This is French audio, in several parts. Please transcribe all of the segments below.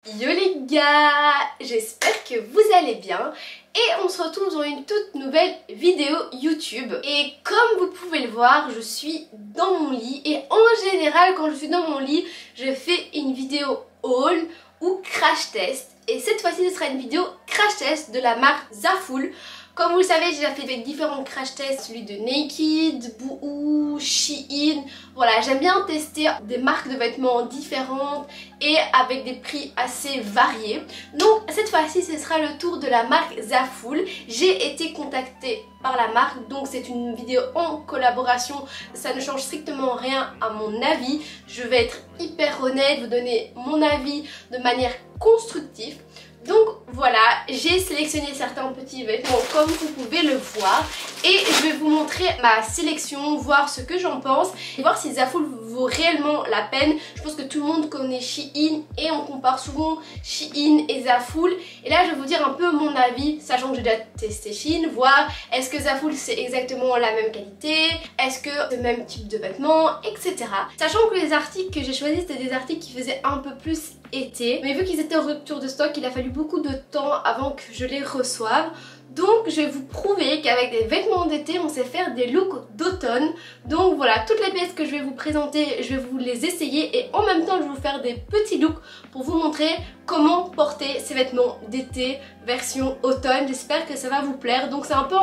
Yo les gars, j'espère que vous allez bien et on se retrouve dans une toute nouvelle vidéo YouTube. Et comme vous pouvez le voir, je suis dans mon lit et en général quand je suis dans mon lit, je fais une vidéo haul ou crash test. Et cette fois-ci ce sera une vidéo crash test de la marque Zaful. Comme vous le savez, j'ai déjà fait différents crash tests, celui de Naked, Boohoo, Shein. Voilà, j'aime bien tester des marques de vêtements différentes et avec des prix assez variés. Donc cette fois-ci, ce sera le tour de la marque Zaful. J'ai été contactée par la marque, donc c'est une vidéo en collaboration. Ça ne change strictement rien à mon avis. Je vais être hyper honnête, vous donner mon avis de manière constructive. Donc voilà, j'ai sélectionné certains petits vêtements comme vous pouvez le voir et je vais vous montrer ma sélection, voir ce que j'en pense et voir si Zaful vaut réellement la peine. Je pense que tout le monde connaît Shein et on compare souvent Shein et Zaful. Et là je vais vous dire un peu mon avis, sachant que j'ai déjà testé Shein, voir est-ce que Zaful c'est exactement la même qualité, est-ce que c'est le même type de vêtements, etc. Sachant que les articles que j'ai choisis c'était des articles qui faisaient un peu plus été, mais vu qu'ils étaient en rupture de stock, il a fallu beaucoup de temps avant que je les reçoive. Donc je vais vous prouver qu'avec des vêtements d'été on sait faire des looks d'automne. Donc voilà, toutes les pièces que je vais vous présenter, je vais vous les essayer et en même temps je vais vous faire des petits looks pour vous montrer comment porter ces vêtements d'été version automne. J'espère que ça va vous plaire. Donc c'est un peu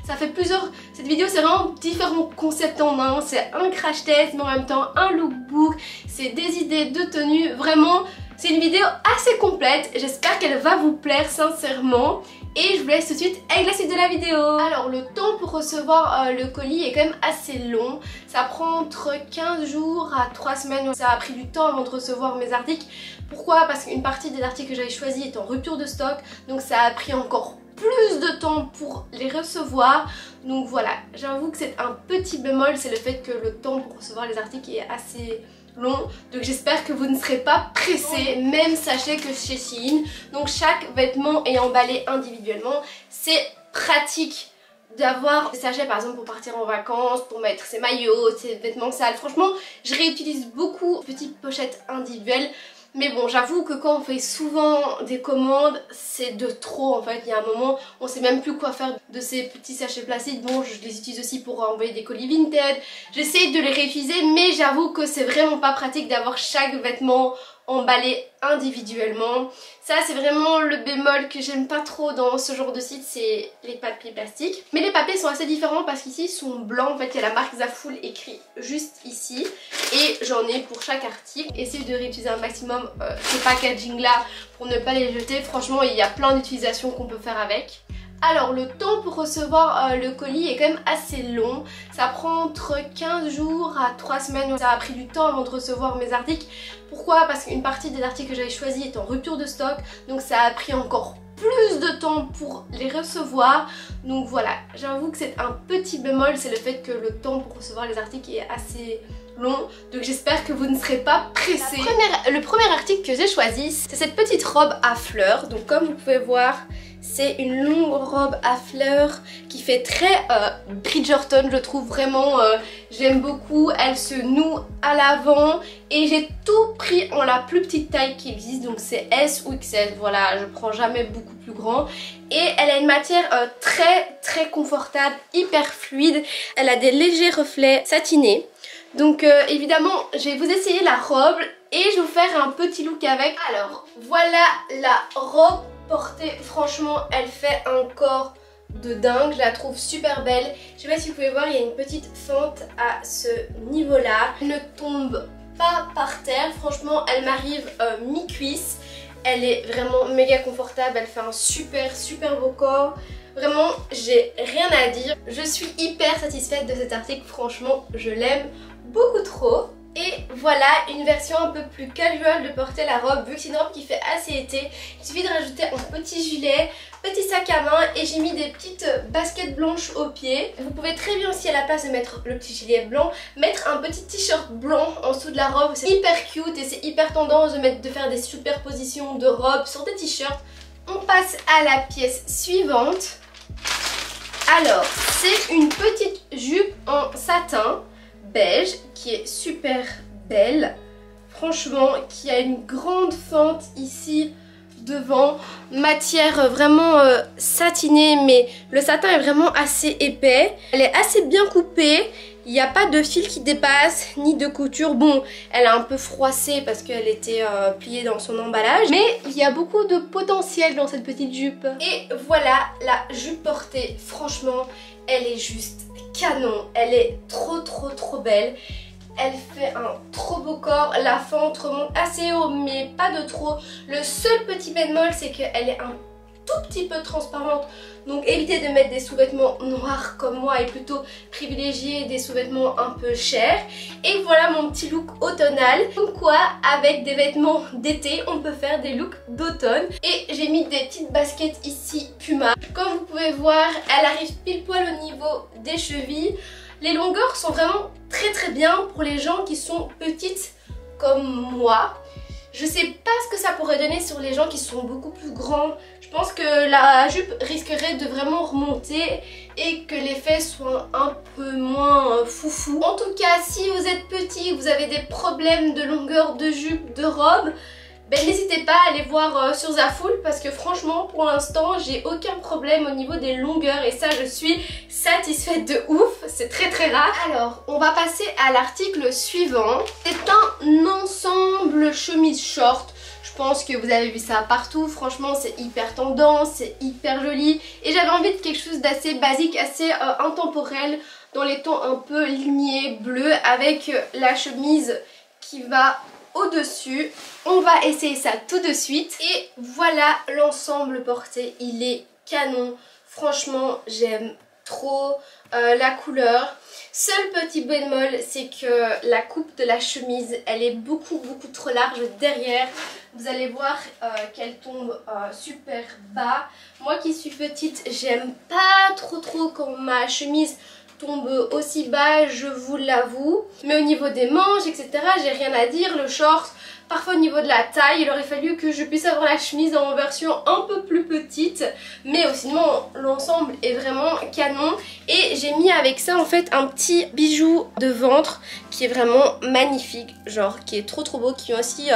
ça fait plusieurs, cette vidéo c'est vraiment différents concepts en un. C'est un crash test mais en même temps un lookbook, c'est des idées de tenue, vraiment. C'est une vidéo assez complète, j'espère qu'elle va vous plaire sincèrement. Et je vous laisse tout de suite avec la suite de la vidéo. Alors le temps pour recevoir le colis est quand même assez long. Ça prend entre 15 jours à 3 semaines. Ça a pris du temps avant de recevoir mes articles. Pourquoi? Parce qu'une partie des articles que j'avais choisis est en rupture de stock. Donc ça a pris encore plus de temps pour les recevoir. Donc voilà, j'avoue que c'est un petit bémol, c'est le fait que le temps pour recevoir les articles est assez long, donc j'espère que vous ne serez pas pressés. Même sachez que chez Shein, donc chaque vêtement est emballé individuellement. C'est pratique d'avoir des sachets par exemple pour partir en vacances, pour mettre ses maillots, ses vêtements sales. Franchement, je réutilise beaucoup de petites pochettes individuelles. Mais bon, j'avoue que quand on fait souvent des commandes, c'est de trop en fait. Il y a un moment, on sait même plus quoi faire de ces petits sachets plastiques. Bon, je les utilise aussi pour envoyer des colis Vinted. J'essaie de les réutiliser, mais j'avoue que c'est vraiment pas pratique d'avoir chaque vêtement emballé individuellement. Ça c'est vraiment le bémol que j'aime pas trop dans ce genre de site, c'est les papiers plastiques. Mais les papiers sont assez différents parce qu'ici ils sont blancs, en fait il y a la marque Zaful écrit juste ici. Et j'en ai pour chaque article. Essayez de réutiliser un maximum ces packaging là pour ne pas les jeter. Franchement il y a plein d'utilisations qu'on peut faire avec. Alors le temps pour recevoir le colis est quand même assez long. Ça prend entre 15 jours à 3 semaines. Ça a pris du temps avant de recevoir mes articles. Pourquoi? Parce qu'une partie des articles que j'avais choisis est en rupture de stock. Donc ça a pris encore plus de temps pour les recevoir. Donc voilà, j'avoue que c'est un petit bémol, c'est le fait que le temps pour recevoir les articles est assez long. Donc j'espère que vous ne serez pas pressés. Le premier article que j'ai choisi, c'est cette petite robe à fleurs. Donc comme vous pouvez voir, c'est une longue robe à fleurs qui fait très Bridgerton, je trouve vraiment, j'aime beaucoup. Elle se noue à l'avant et j'ai tout pris en la plus petite taille qui existe, donc c'est S ou XS, voilà, je prends jamais beaucoup plus grand. Et elle a une matière très confortable, hyper fluide, elle a des légers reflets satinés. Donc évidemment, je vais vous essayer la robe et je vais vous faire un petit look avec. Alors, voilà la robe portée, franchement elle fait un corps de dingue, je la trouve super belle. Je sais pas si vous pouvez voir, il y a une petite fente à ce niveau là. Elle ne tombe pas par terre, franchement elle m'arrive mi-cuisse. Elle est vraiment méga confortable, elle fait un super beau corps. Vraiment j'ai rien à dire, je suis hyper satisfaite de cet article, franchement je l'aime beaucoup trop. Et voilà une version un peu plus casual de porter la robe, vu que c'est une robe qui fait assez été. Il suffit de rajouter un petit gilet, petit sac à main et j'ai mis des petites baskets blanches aux pieds. Vous pouvez très bien aussi à la place de mettre le petit gilet blanc, mettre un petit t-shirt blanc en dessous de la robe. C'est hyper cute et c'est hyper tendance de faire des superpositions de robes sur des t-shirts. On passe à la pièce suivante. Alors c'est une petite jupe en satin beige qui est super belle. franchement, qui a une grande fente ici devant, matière vraiment satinée, mais le satin est vraiment assez épais. Elle est assez bien coupée, il n'y a pas de fil qui dépasse, ni de couture. Bon, elle a un peu froissé parce qu'elle était pliée dans son emballage, mais il y a beaucoup de potentiel dans cette petite jupe. Et voilà la jupe portée, franchement, elle est juste canon, elle est trop belle. Elle fait un trop beau corps, la fente remonte assez haut mais pas de trop. Le seul petit bémol c'est qu'elle est un tout petit peu transparente, donc évitez de mettre des sous-vêtements noirs comme moi et plutôt privilégier des sous-vêtements un peu chers. Et voilà mon petit look automnal, comme quoi avec des vêtements d'été on peut faire des looks d'automne. Et j'ai mis des petites baskets ici Puma. Comme vous pouvez voir, elle arrive pile poil au niveau des chevilles. Les longueurs sont vraiment très bien pour les gens qui sont petites comme moi. Je sais pas ce que ça pourrait donner sur les gens qui sont beaucoup plus grands. Je pense que la jupe risquerait de vraiment remonter et que l'effet soit un peu moins foufou. En tout cas, si vous êtes petit, vous avez des problèmes de longueur de jupe, de robe, ben n'hésitez pas à aller voir sur Zaful parce que franchement pour l'instant j'ai aucun problème au niveau des longueurs et ça je suis satisfaite de ouf, c'est très rare. Alors on va passer à l'article suivant. C'est un ensemble chemise short. Je pense que vous avez vu ça partout, franchement c'est hyper tendance, c'est hyper joli et j'avais envie de quelque chose d'assez basique, assez intemporel dans les tons un peu lignés bleus avec la chemise qui va au-dessus. On va essayer ça tout de suite. Et voilà l'ensemble porté, il est canon. Franchement, j'aime trop la couleur. Seul petit bémol, c'est que la coupe de la chemise, elle est beaucoup trop large derrière. Vous allez voir qu'elle tombe super bas. Moi qui suis petite, j'aime pas trop quand ma chemise tombe aussi bas, je vous l'avoue. Mais au niveau des manches, etc., j'ai rien à dire. Le short, parfois au niveau de la taille, il aurait fallu que je puisse avoir la chemise en version un peu plus petite. Mais sinon, l'ensemble est vraiment canon. Et j'ai mis avec ça en fait un petit bijou de ventre qui est vraiment magnifique. Genre qui est trop beau, qui vient aussi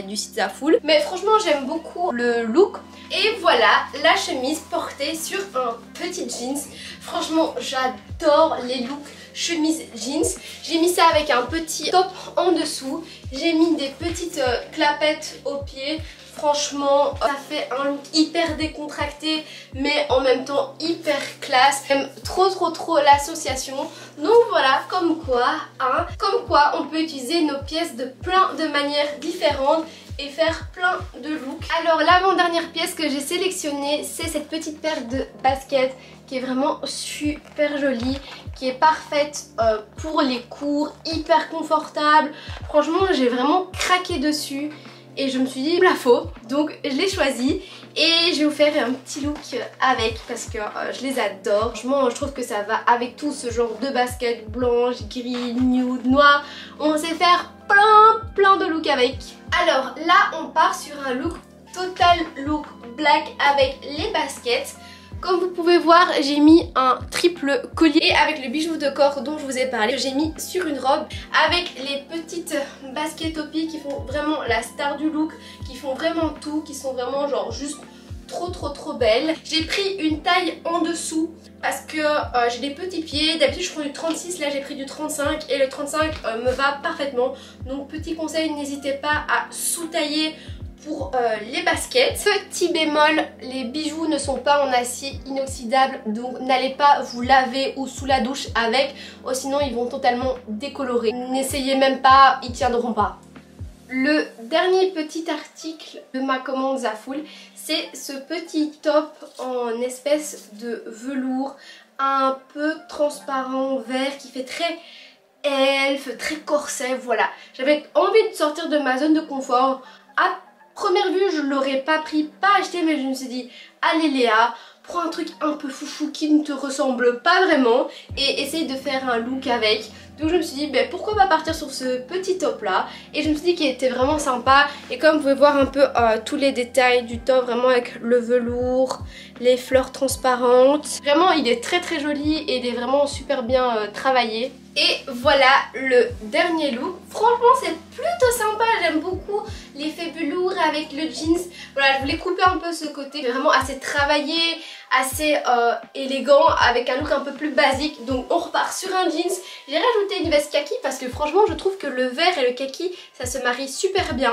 du site Zaful. Mais franchement, j'aime beaucoup le look. Et voilà la chemise portée sur un petit jeans. Franchement, j'adore les looks chemise jeans. J'ai mis ça avec un petit top en dessous. J'ai mis des petites clapettes aux pieds. Franchement, ça fait un look hyper décontracté mais en même temps hyper classe. J'aime trop l'association. Donc voilà, comme quoi on peut utiliser nos pièces de plein de manières différentes et faire plein de looks. Alors l'avant-dernière pièce que j'ai sélectionnée, c'est cette petite paire de baskets qui est vraiment super jolie, qui est parfaite pour les cours, hyper confortable. Franchement, j'ai vraiment craqué dessus et je me suis dit, il me la faut. Donc je l'ai choisie et je vais vous faire un petit look avec parce que je les adore. Franchement, je trouve que ça va avec tout ce genre de baskets blanches, gris, nude, noir. On sait faire plein de looks avec. Alors là, on part sur un look total look black avec les baskets. Comme vous pouvez voir, j'ai mis un triple collier avec le bijou de corps dont je vous ai parlé. J'ai mis sur une robe avec les petites baskets au pied qui font vraiment la star du look, qui font vraiment tout, qui sont vraiment genre juste trop belles. J'ai pris une taille en dessous parce que j'ai des petits pieds. D'habitude je prends du 36, là j'ai pris du 35 et le 35 me va parfaitement. Donc petit conseil, n'hésitez pas à sous-tailler pour les baskets. Petit bémol, les bijoux ne sont pas en acier inoxydable, donc n'allez pas vous laver ou sous la douche avec, sinon ils vont totalement décolorer. N'essayez même pas, ils tiendront pas. Le dernier petit article de ma commande Zaful, c'est ce petit top en espèce de velours un peu transparent vert qui fait très elfe, très corset, voilà. J'avais envie de sortir de ma zone de confort. À première vue, je l'aurais pas pris, pas acheté, mais je me suis dit, allez Léa, prends un truc un peu foufou qui ne te ressemble pas vraiment et essaye de faire un look avec. Donc je me suis dit, ben, pourquoi pas partir sur ce petit top là. Et je me suis dit qu'il était vraiment sympa. Et comme vous pouvez voir un peu tous les détails du top, vraiment avec le velours, les fleurs transparentes. Vraiment, il est très joli et il est vraiment super bien travaillé. Et voilà le dernier look. Franchement c'est plutôt sympa, j'aime beaucoup l'effet velours avec le jeans. Voilà, je voulais couper un peu ce côté vraiment assez travaillé, assez élégant, avec un look un peu plus basique. Donc on repart sur un jeans. J'ai rajouté une veste kaki parce que franchement je trouve que le vert et le kaki ça se marie super bien.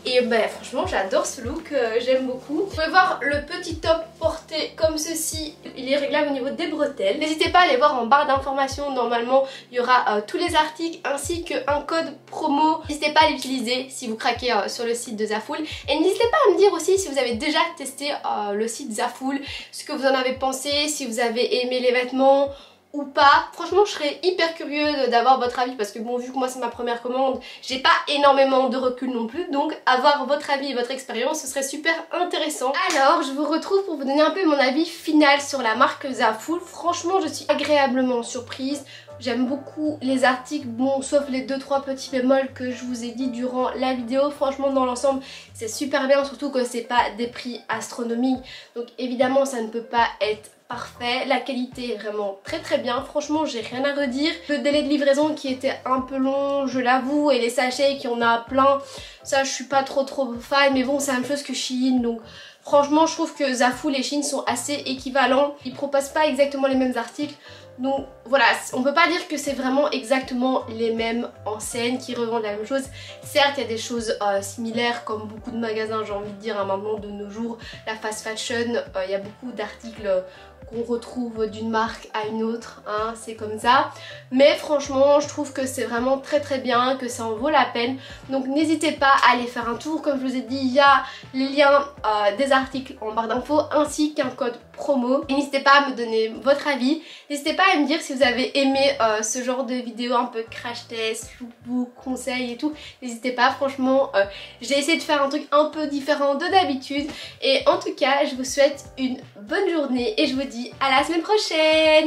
Et bah franchement j'adore ce look, j'aime beaucoup. Vous pouvez voir le petit top porté comme ceci, il est réglable au niveau des bretelles. N'hésitez pas à aller voir en barre d'informations, normalement il y aura tous les articles ainsi qu'un code promo. N'hésitez pas à l'utiliser si vous craquez sur le site de Zaful. Et n'hésitez pas à me dire aussi si vous avez déjà testé le site Zaful, ce que vous en avez pensé, si vous avez aimé les vêtements ou pas. Franchement je serais hyper curieuse d'avoir votre avis parce que bon, vu que moi c'est ma première commande, j'ai pas énormément de recul non plus, donc avoir votre avis et votre expérience ce serait super intéressant. Alors je vous retrouve pour vous donner un peu mon avis final sur la marque Zaful. Franchement je suis agréablement surprise. J'aime beaucoup les articles, bon sauf les 2-3 petits bémols que je vous ai dit durant la vidéo. Franchement dans l'ensemble c'est super bien, surtout que c'est pas des prix astronomiques. Donc évidemment ça ne peut pas être parfait. La qualité est vraiment très bien. Franchement j'ai rien à redire. Le délai de livraison qui était un peu long je l'avoue, et les sachets qui en a plein, ça je suis pas trop fan. Mais bon c'est la même chose que Shein, donc franchement je trouve que Zaful et Shein sont assez équivalents. Ils proposent pas exactement les mêmes articles. Donc voilà, on peut pas dire que c'est vraiment exactement les mêmes enseignes qui revendent la même chose. Certes il y a des choses similaires comme beaucoup de magasins, j'ai envie de dire, hein, maintenant de nos jours, la fast fashion, il y a beaucoup d'articles qu'on retrouve d'une marque à une autre, hein, c'est comme ça. Mais franchement je trouve que c'est vraiment très bien, que ça en vaut la peine. Donc n'hésitez pas à aller faire un tour. Comme je vous ai dit, il y a les liens des articles en barre d'infos ainsi qu'un code promo. Et n'hésitez pas à me donner votre avis. N'hésitez pas à me dire si vous avez aimé ce genre de vidéo un peu crash test, lookbook, conseils et tout. N'hésitez pas, franchement j'ai essayé de faire un truc un peu différent de d'habitude. Et en tout cas je vous souhaite une bonne journée et je vous dis à la semaine prochaine.